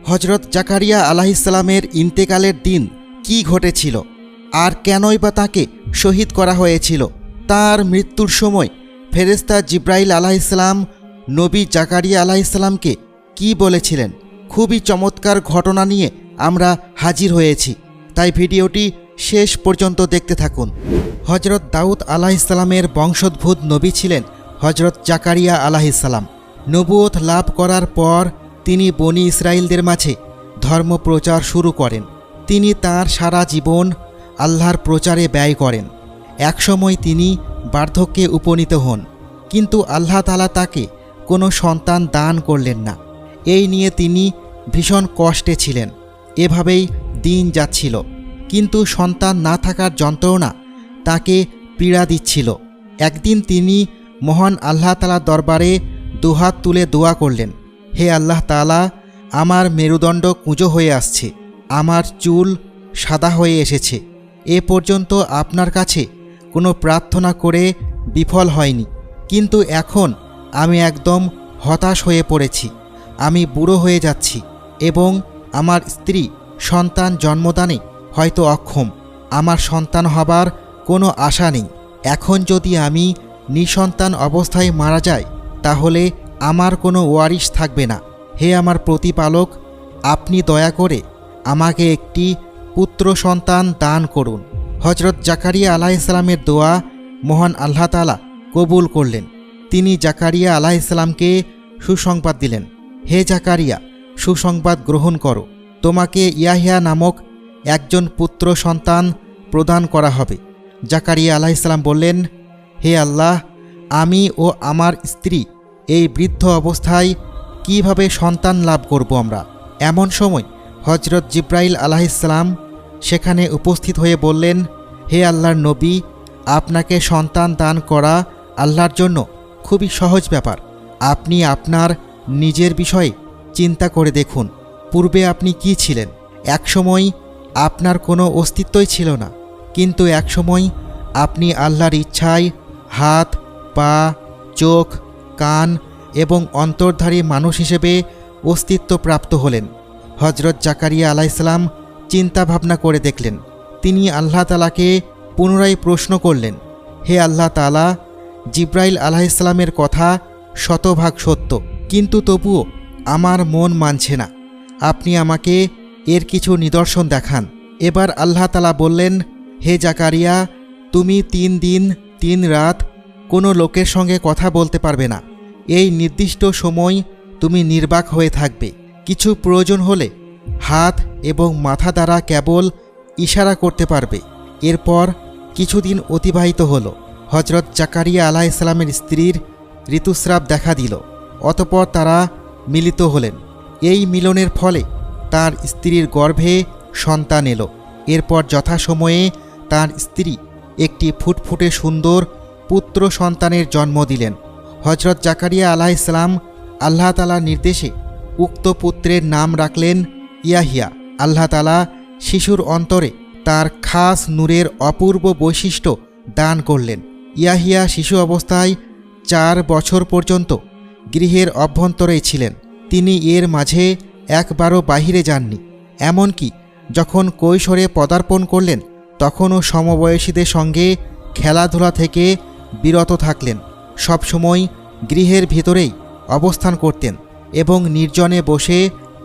হজরত জাকারিয়া আলাইহিসসালামের ইন্তেকালের দিন কি ঘটেছিল আর কেনই বা তাকে শহীদ করা হয়েছিল। তার মৃত্যুর সময় ফেরেশতা জিব্রাইল আলাইহিসসালাম নবী জাকারিয়া আলাইহিসসালামকে কি বলেছিলেন, খুবই চমৎকার ঘটনা নিয়ে আমরা হাজির হয়েছি, তাই ভিডিওটি শেষ পর্যন্ত দেখতে থাকুন। হজরত দাউদ আলাইহিসসালামের বংশোদ্ভূত নবী ছিলেন হজরত জাকারিয়া আলাইহিসসালাম। নবুয়ত লাভ করার পর তিনি বনি ইসরাইলদের মাঝে ধর্ম প্রচার শুরু করেন। তিনি তার সারা জীবন আল্লাহর প্রচারে ব্যয় করেন। একসময় তিনি বার্ধক্যে উপনীত হন, কিন্তু আল্লাহ তাআলা তাকে কোনো সন্তান দান করলেন না। এই নিয়ে তিনি ভীষণ কষ্টে ছিলেন। এভাবেই দিন যাচ্ছিল, কিন্তু সন্তান না থাকার যন্ত্রণা তাকে পীড়া দিচ্ছিল। একদিন তিনি মহান আল্লাহ তাআলার দরবারে দুহাত তুলে দোয়া করলেন, হে আল্লাহ তাআলা, আমার মেরুদণ্ড কুঁজো হয়ে আসছে, আমার চুল সাদা হয়ে এসেছে। এ পর্যন্ত আপনার কাছে কোনো প্রার্থনা করে বিফল হয়নি, কিন্তু এখন আমি একদম হতাশ হয়ে পড়েছি। আমি বুড়ো হয়ে যাচ্ছি এবং আমার স্ত্রী সন্তান জন্মদানে হয়তো অক্ষম। আমার সন্তান হবার কোনো আশা নেই। এখন যদি আমি নিঃসন্তান অবস্থায় মারা যাই তাহলে আমার কোনো ওয়ারিশ থাকবে না। হে আমার প্রতিপালক, আপনি দয়া করে আমাকে একটি পুত্র সন্তান দান করুন। হজরত জাকারিয়া আলাইহিসসালামের দোয়া মহান আল্লাহ তাআলা কবুল করলেন। তিনি জাকারিয়া আলাইহিসসালামকে সুসংবাদ দিলেন, হে জাকারিয়া, সুসংবাদ গ্রহণ করো, তোমাকে ইয়াহিয়া নামক একজন পুত্র সন্তান প্রদান করা হবে। জাকারিয়া আলাইহিসসালাম বললেন, হে আল্লাহ, আমি ও আমার স্ত্রী এই বৃদ্ধ অবস্থায় কিভাবে সন্তান লাভ করব আমরা। এমন সময় হজরত জিব্রাইল আলাইহিসসালাম সেখানে উপস্থিত হয়ে বললেন, হে আল্লাহর নবী, আপনাকে সন্তান দান করা আল্লাহর জন্য খুবই সহজ ব্যাপার। আপনি আপনার নিজের বিষয়ে চিন্তা করে দেখুন, পূর্বে আপনি কি ছিলেন? একসময় আপনার কোনো অস্তিত্বই ছিল না, কিন্তু একসময় আপনি আল্লাহর ইচ্ছায় হাত, পা, চোখ, কান এবং অন্তর্ধারী মানুষ হিসেবে অস্তিত্ব প্রাপ্ত হলেন। হজরত জাকারিয়া আলাইহিসসালাম চিন্তা ভাবনা করে দেখলেন। তিনি আল্লাহ তাআলাকে পুনরায় প্রশ্ন করলেন, হে আল্লাহ তাআলা, জিব্রাইল আলাইহিসসালামের কথা শতভাগ সত্য, কিন্তু তবুও আমার মন মানছে না। আপনি আমাকে এর কিছু নিদর্শন দেখান। এবার আল্লাহ তাআলা বললেন, হে জাকারিয়া, তুমি 3 দিন 3 রাত কোনো লোকের সঙ্গে কথা বলতে পারবে না। এই নির্দিষ্ট সময় তুমি নির্বাক হয়ে থাকবে। কিছু প্রয়োজন হলে হাত এবং মাথা দ্বারা কেবল ইশারা করতে পারবে। এরপর কিছুদিন অতিবাহিত হলো। হজরত জাকারিয়া আলাইহিসসালামের স্ত্রীর ঋতুস্রাব দেখা দিল। অতঃপর তারা মিলিত হলেন। এই মিলনের ফলে তার স্ত্রীর গর্ভে সন্তান এলো। এরপর যথাসময়ে তার স্ত্রী একটি ফুটফুটে সুন্দর পুত্র সন্তানের জন্ম দিলেন। হজরত জাকারিয়া আলাইহিসসালাম আল্লাহ তাআলার নির্দেশে উক্ত পুত্রের নাম রাখলেন ইয়াহিয়া। আল্লাহ তাআলা শিশুর অন্তরে তার খাস নূরের অপূর্ব বৈশিষ্ট্য দান করলেন। ইয়াহিয়া শিশু অবস্থায় 4 বছর পর্যন্ত গৃহের অভ্যন্তরেই ছিলেন। তিনি এর মাঝে একবারও বাহিরে যাননি। এমনকি যখন কৈশোরে পদার্পণ করলেন তখনও সমবয়সীদের সঙ্গে খেলাধুলা থেকে বিরত থাকলেন। সবসময় গৃহের ভিতরেই অবস্থান করতেন এবং নির্জনে বসে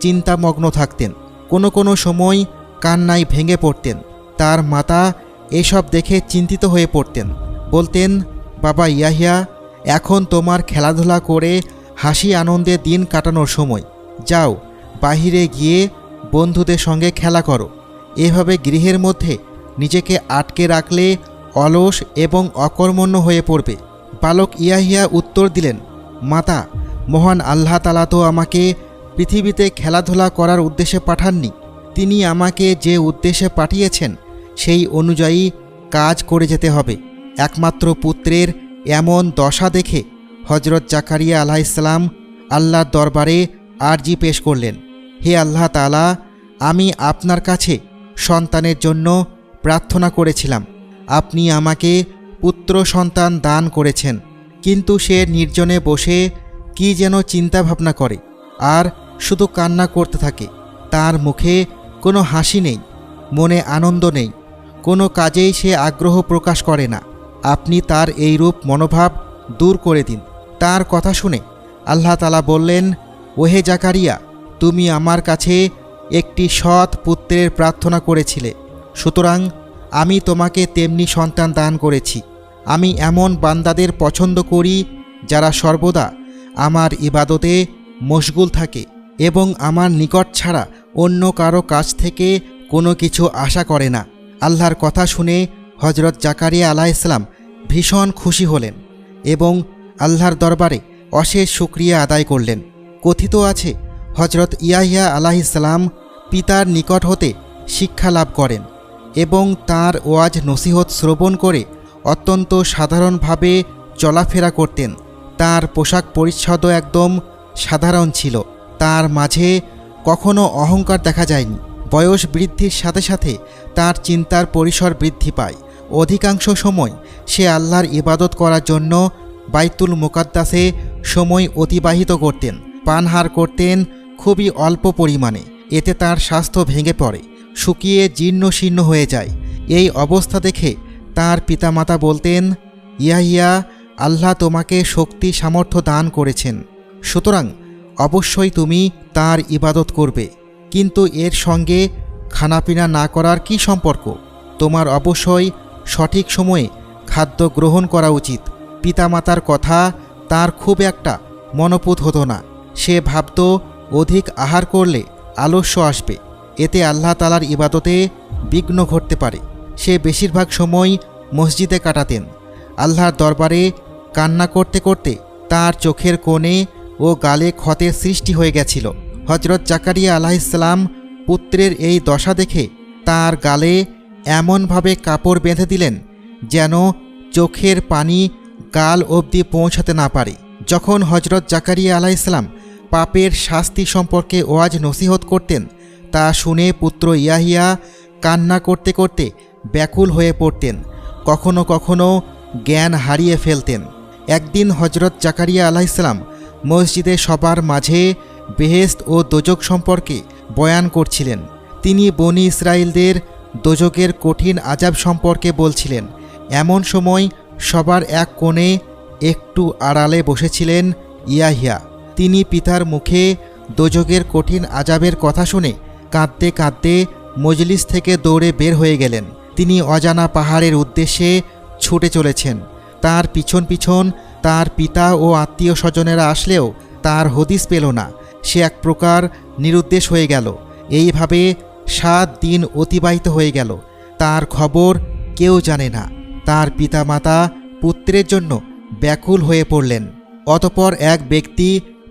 চিন্তামগ্ন থাকতেন। কোনো সময় কান্নায় ভেঙে পড়তেন। তার মাতা এসব দেখে চিন্তিত হয়ে পড়তেন। বলতেন, বাবা ইয়াহিয়া, এখন তোমার খেলাধুলা করে হাসি আনন্দে দিন কাটানোর সময়। যাও, বাহিরে গিয়ে বন্ধুদের সঙ্গে খেলা করো। এভাবে গৃহের মধ্যে নিজেকে আটকে রাখলে অলস এবং অকর্মণ্য হয়ে পড়বে। বালক ইয়াহিয়া উত্তর দিলেন, মাতা, মহান আল্লাহ তাআলা তো আমাকে পৃথিবীতে খেলাধুলা করার উদ্দেশ্যে পাঠাননি। তিনি আমাকে যে উদ্দেশ্যে পাঠিয়েছেন সেই অনুযায়ী কাজ করে যেতে হবে। একমাত্র পুত্রের এমন দশা দেখে হজরত জাকারিয়া আলাইহিসসালাম আল্লাহর দরবারে আরজি পেশ করলেন, হে আল্লাহ তাআলা, আমি আপনার কাছে সন্তানের জন্য প্রার্থনা করেছিলাম। আপনি আমাকে পুত্র সন্তান দান করেছেন, কিন্তু সে নির্জনে বসে কি যেন চিন্তা ভাবনা করে আর শুধু কান্না করতে থাকে। তার মুখে কোনো হাসি নেই, মনে আনন্দ নেই, কোনো কাজেই সে আগ্রহ প্রকাশ করে না। আপনি তার এই রূপ মনোভাব দূর করে দিন। তার কথা শুনে আল্লাহ তাআলা বললেন, ওহে জাকারিয়া, তুমি আমার কাছে একটি সৎ পুত্রের প্রার্থনা করেছিলে, সুতরাং আমি তোমাকে তেমনি সন্তান দান করেছি। আমি এমন বান্দাদের পছন্দ করি যারা সর্বদা আমার ইবাদতে মশগুল থাকে এবং আমার নিকট ছাড়া অন্য কারো কাছ থেকে কোনো কিছু আশা করে না। আল্লাহর কথা শুনে হজরত জাকারিয়া আলাইহিসসালাম ভীষণ খুশি হলেন এবং আল্লাহর দরবারে অশেষ শুকরিয়া আদায় করলেন। কথিত আছে, হজরত ইয়াহিয়া আলাইহিসসালাম পিতার নিকট হতে শিক্ষা লাভ করেন এবং তার ওয়াজ নসিহত শ্রবণ করে অত্যন্ত সাধারণভাবে চলাফেরা করতেন। তার পোশাক পরিচ্ছদও একদম সাধারণ ছিল। তার মাঝে কখনো অহংকার দেখা যায়নি। বয়স বৃদ্ধির সাথে সাথে তার চিন্তার পরিসর বৃদ্ধি পায়। অধিকাংশ সময় সে আল্লাহর ইবাদত করার জন্য বাইতুল মুকাদ্দাসে সময় অতিবাহিত করতেন। পানাহার করতেন খুবই অল্প পরিমাণে। এতে তার স্বাস্থ্য ভেঙে পড়ে, শুকিয়ে জীর্ণ শীর্ণ হয়ে যায়। এই অবস্থা দেখে তার পিতামাতা বলতেন, ইয়াহিয়া, আল্লাহ তোমাকে শক্তি সামর্থ্য দান করেছেন, সুতরাং অবশ্যই তুমি তার ইবাদত করবে। কিন্তু এর সঙ্গে খানাপিনা না করার কি সম্পর্ক? তোমার অবশ্যই সঠিক সময়ে খাদ্য গ্রহণ করা উচিত। পিতামাতার কথা তার খুব একটা মনোপুত হতো না। সে ভাবত অধিক আহার করলে আলস্য আসবে, এতে আল্লাহ তাআলার ইবাদতে বিঘ্ন ঘটতে পারে। সে বেশিরভাগ সময় মসজিদে কাটাতেন। আল্লাহর দরবারে কান্না করতে করতে তার চোখের কোণে ও গালে ক্ষতের সৃষ্টি হয়ে গেছিল। হজরত জাকারিয়া আলাইহিসসালাম পুত্রের এই দশা দেখে তার গালে এমনভাবে কাপড় বেঁধে দিলেন যেন চোখের পানি গাল অবধি পৌঁছাতে না পারে। যখন হজরত জাকারিয়া আলাইহিসসালাম পাপের শাস্তি সম্পর্কে ওয়াজ নসিহত করতেন, তা শুনে পুত্র ইয়াহিয়া কান্না করতে করতে ব্যাকুল হয়ে পড়তেন। কখনো কখনো জ্ঞান হারিয়ে ফেলতেন। একদিন হজরত জাকারিয়া আলাইহিসসালাম মসজিদে সবার মাঝে বেহেশত ও দোজক সম্পর্কে বয়ান করছিলেন। তিনি বনি ইসরাইলদের দোজকের কঠিন আযাব সম্পর্কে বলছিলেন। এমন সময় সবার এক কোণে একটু আড়ালে বসেছিলেন ইয়াহিয়া। তিনি পিতার মুখে দোজকের কঠিন আযাবের কথা শুনে কাঁদতে কাঁদতে মজলিস থেকে দৌড়ে বের হয়ে গেলেন। তিনি অজানা পাহাড়ের উদ্দেশ্যে ছুটে চলেছেন। তার পিছন পিছন তার পিতা ও আত্মীয় স্বজনেরা আসলেও তার হদিস পেল না। সে এক প্রকার নিরুদ্দেশ হয়ে গেল। এইভাবে 7 দিন অতিবাহিত হয়ে গেল। তার খবর কেউ জানে না। তার পিতামাতা পুত্রের জন্য ব্যাকুল হয়ে পড়লেন। অতপর এক ব্যক্তি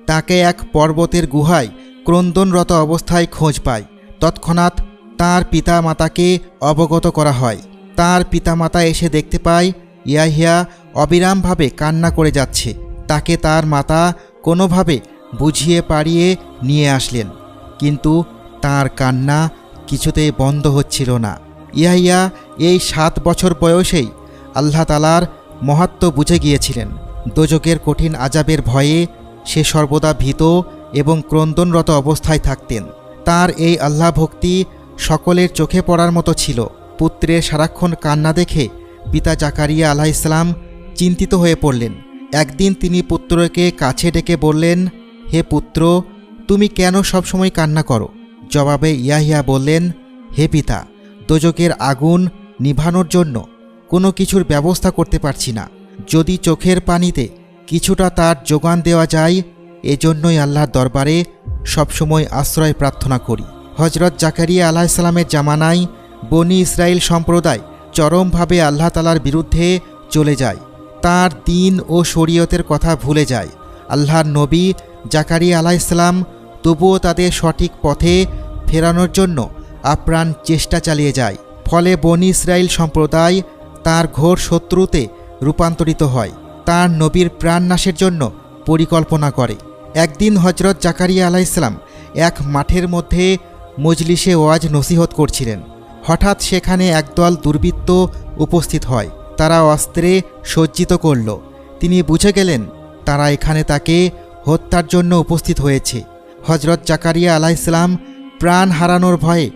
তাকে এক পর্বতের গুহায় ক্রন্দনরত অবস্থায় খোঁজ পায়। তৎক্ষণাৎ তার পিতামাতাকে অবগত করা হয়। তার পিতামাতা এসে দেখতে পায় ইয়াহিয়া অবিরামভাবে কান্না করে যাচ্ছে। তাকে তার মাতা কোনোভাবে বুঝিয়ে পাড়িয়ে নিয়ে আসলেন, কিন্তু তার কান্না কিছুতেই বন্ধ হচ্ছিল না। ইয়াহিয়া এই 7 বছর বয়সেই আল্লাহ তাআলার মহাত্ম্য বুঝে গিয়েছিলেন। দোজকের কঠিন আযাবের ভয়ে সে সর্বদা ভীত এবং ক্রন্দনরত অবস্থায় থাকতেন। তার এই আল্লাহ ভক্তি সকলের চোখে পড়ার মতো ছিল। পুত্রের সারাক্ষণ কান্না দেখে পিতা জাকারিয়া আলাইহিসসালাম চিন্তিত হয়ে পড়লেন। একদিন তিনি পুত্রকে কাছে ডেকে বললেন, হে পুত্র, তুমি কেন সবসময় কান্না করো? জবাবে ইয়াহিয়া বললেন, হে পিতা, দোজকের আগুন নিভানোর জন্য কোনো কিছুর ব্যবস্থা করতে পারছি না। যদি চোখের পানিতে কিছুটা তার যোগান দেওয়া যায়, এজন্যই আল্লাহর দরবারে সবসময় আশ্রয় প্রার্থনা করি। হজরত জাকারিয়া আলাইহিসসালামের জামানায় বনি ইসরাইল সম্প্রদায় চরমভাবে আল্লাহ তাআলার বিরুদ্ধে চলে যায়। তার দ্বীন ও শরীয়তের কথা ভুলে যায়। আল্লাহর নবী জাকারিয়া আলাইহিসসালাম তবুও তাদের সঠিক পথে ফেরানোর জন্য আপ্রাণ চেষ্টা চালিয়ে যায়। ফলে বনি ইসরাইল সম্প্রদায় তার ঘোর শত্রুতে রূপান্তরিত হয়। তার নবীর প্রাণনাশের জন্য পরিকল্পনা করে। একদিন হজরত জাকারিয়া আলাইহিসসালাম এক মাঠের মধ্যে মজলিসে ওয়াজ নসিহত করছিলেন। হঠাৎ সেখানে একদল দুর্বৃত্ত উপস্থিত হয়। তারা অস্ত্রে সজ্জিত করল। তিনি বুঝে গেলেন তারা এখানে তাকে হত্যার জন্য উপস্থিত হয়েছে। হজরত জাকারিয়া আলাইহিসসালাম প্রাণ হারানোর ভয়ে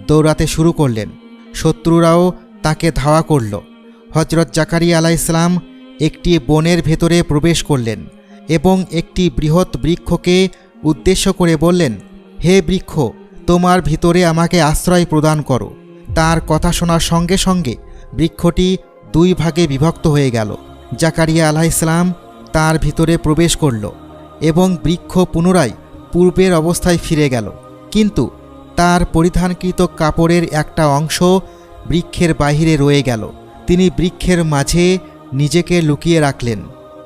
দৌড়াতে শুরু করলেন। শত্রুরাও তাকে ধাওয়া করল। হজরত জাকারিয়া আলাইহিসসালাম একটি বনের ভেতরে প্রবেশ করলেন এবং একটি বৃহৎ বৃক্ষকে উদ্দেশ্য করে বললেন, হে বৃক্ষ, তোমার ভিতরে আমাকে আশ্রয় প্রদান করো। তার কথা শোনার সঙ্গে সঙ্গে বৃক্ষটি দুই ভাগে বিভক্ত হয়ে গেল। জাকারিয়া আলাইহিসসালাম তার ভিতরে প্রবেশ করল এবং বৃক্ষ পুনরায় পূর্বের অবস্থায় ফিরে গেল, কিন্তু তার পরিধানকৃত কাপড়ের একটা অংশ বৃক্ষের বাহিরে রয়ে গেল। তিনি বৃক্ষের মাঝে নিজেকে লুকিয়ে রাখলেন।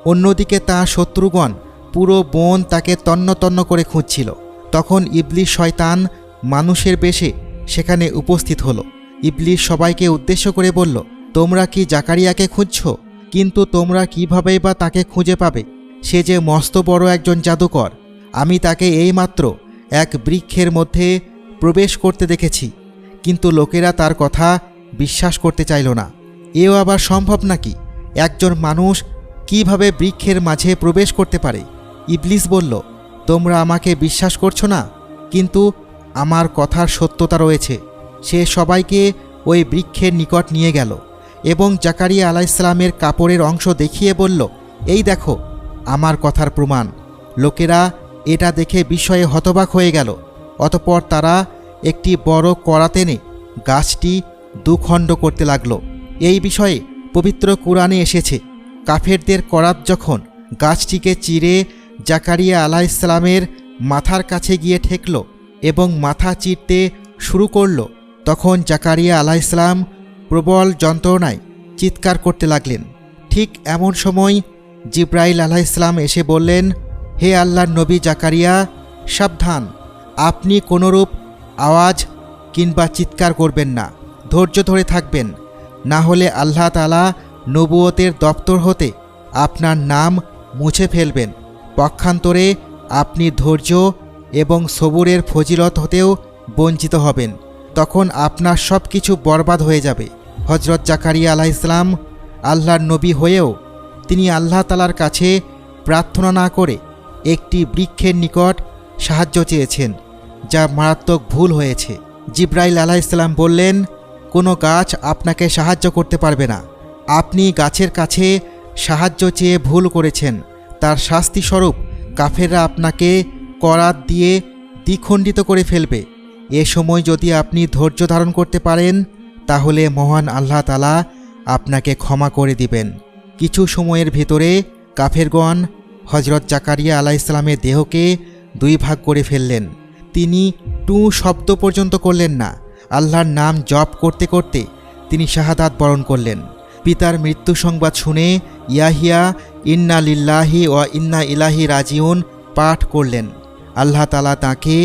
অন্যদিকে তাঁর শত্রুগণ পুরো বন তাকে তন্ন তন্ন করে খুঁজছিল। তখন ইবলিস শয়তান মানুষের বেশে সেখানে উপস্থিত হলো। ইবলিস সবাইকে উদ্দেশ্য করে বলল, তোমরা কি জাকারিয়াকে খুঁজছ? কিন্তু তোমরা কিভাবেই বা তাকে খুঁজে পাবে? সে যে মস্ত বড় একজন জাদুকর। আমি তাকে এইমাত্র এক বৃক্ষের মধ্যে প্রবেশ করতে দেখেছি। কিন্তু লোকেরা তার কথা বিশ্বাস করতে চাইল না। এও আবার সম্ভব নাকি? একজন মানুষ কিভাবে বৃক্ষের মাঝে প্রবেশ করতে পারে? ইবলিস বলল, তোমরা আমাকে বিশ্বাস করছো না, কিন্তু আমার কথার সত্যতা রয়েছে। সে সবাইকে ওই বৃক্ষের নিকট নিয়ে গেল এবং জাকারিয়া আলাইহিসসালামের কাপড়ের অংশ দেখিয়ে বলল, এই দেখো আমার কথার প্রমাণ। লোকেরা এটা দেখে বিস্ময়ে হতবাক হয়ে গেল। অতঃপর তারা একটি বড় করাত এনে গাছটি দুখণ্ড করতে লাগল। এই বিষয়ে পবিত্র কুরআনে এসেছে, কাফেরদের করাত যখন গাছটিকে চিরে জাকারিয়া আলাইহিসসালামের মাথার কাছে গিয়ে ঠেকল এবং মাথা চিরতে শুরু করল, তখন জাকারিয়া আলাইহিসসালাম প্রবল যন্ত্রণায় চিৎকার করতে লাগলেন। ঠিক এমন সময় জিব্রাইল আলাইহিসসালাম এসে বললেন, হে আল্লাহর নবী জাকারিয়া, সাবধান, আপনি কোনোরূপ আওয়াজ কিংবা চিৎকার করবেন না, ধৈর্য ধরে থাকবেন, না হলে আল্লাহ তাআলা নবুয়তের দপ্তর হতে আপনার নাম মুছে ফেলবেন। পক্ষান্তরে আপনি ধৈর্য এবং সবুরের ফজিলত হতেও বঞ্চিত হবেন। তখন আপনার সব কিছু বরবাদ হয়ে যাবে। হজরত জাকারিয়া আলাইহিসসালাম আল্লাহর নবী হয়েও তিনি আল্লাহ তাআলার কাছে প্রার্থনা না করে একটি বৃক্ষের নিকট সাহায্য চেয়েছেন, যা মারাত্মক ভুল হয়েছে। জিব্রাইল আলাইহিসসালাম বললেন, কোনো গাছ আপনাকে সাহায্য করতে পারবে না। আপনি গাছের কাছে সাহায্য চেয়ে ভুল করেছেন। তার শাস্তিস্বরূপ কাফেররা আপনাকে করাত দিয়ে দ্বিখণ্ডিত করে ফেলবে। এ সময় যদি আপনি ধৈর্য ধারণ করতে পারেন, তাহলে মহান আল্লাহ তাআলা আপনাকে ক্ষমা করে দিবেন। কিছু সময়ের ভেতরে কাফেরগণ হজরত জাকারিয়া আলাইহিসসালামের দেহকে দুই ভাগ করে ফেললেন। তিনি টু শব্দ পর্যন্ত করলেন না। আল্লাহর নাম জপ করতে করতে তিনি শাহাদাত বরণ করলেন। পিতার মৃত্যু সংবাদ শুনে ইয়াহিয়া ইন্না লিল্লাহি ওয়া ইন্না ইলাইহি রাজিউন পাঠ করলেন। আল্লাহ তাআলা তাঁকে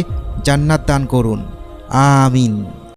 জান্নাত দান করুন, আমিন।